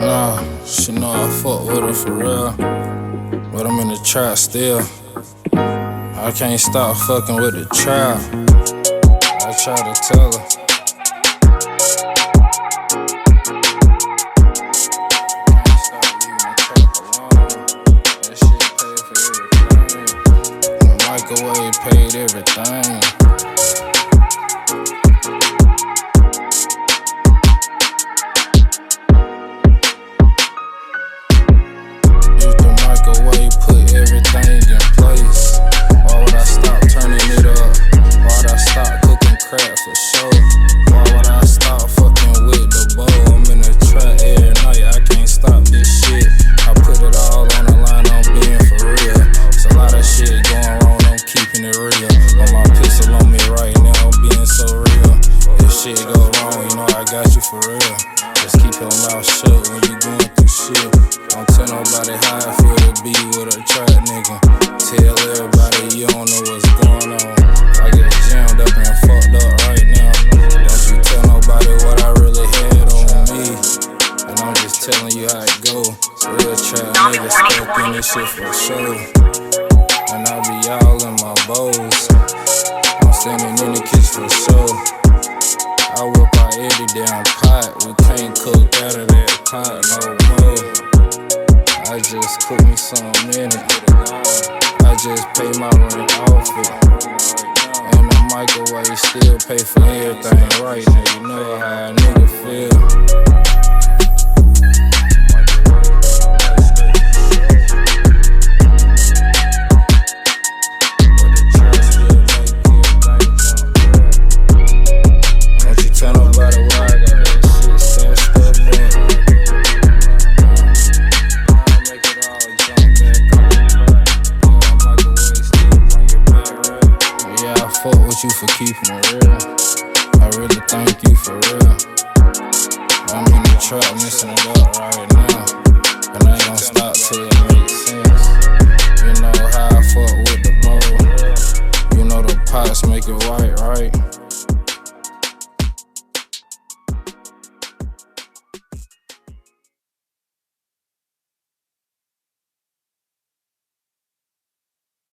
Nah, she know I fuck with her for real, but I'm in the trap still. I can't stop fucking with the trap. I try to tell her. Microwave paid everything. Use the microwave, put everything in place. Why would I stop turning it up? Why would I stop cooking crap for sure? Why would I stop fucking with the bowl? I'm in the trap every night, I can't stop this shit. I put it all on the line, I'm being for real. It's a lot of shit going wrong, I'm keeping it real. On my pistol on me right now, I'm being so real. If shit go wrong, you know I got you for real. Just keep your mouth shut when you going through shit. Don't tell nobody how I feel to be with a trap nigga. Tell everybody you don't know what's going on. I get jammed up and fucked up right now. Don't you tell nobody what I really had on me. And I'm just telling you how it go. Real trap niggas stuck in this shit for sure. And I be all in my bowls. I'm standing in the kitchen for sure. I whip out every damn pot. We can't cook out of that pot no more. I just cook me something in it. I just pay my rent off it. And the microwave still pay for everything right now. You know how a nigga feel. Fuck with you for keeping it real. I really thank you for real. I'm in the trap messing it up right now, and I ain't gon' stop till it makes sense. You know how I fuck with the bowl. You know the pots make it white, right?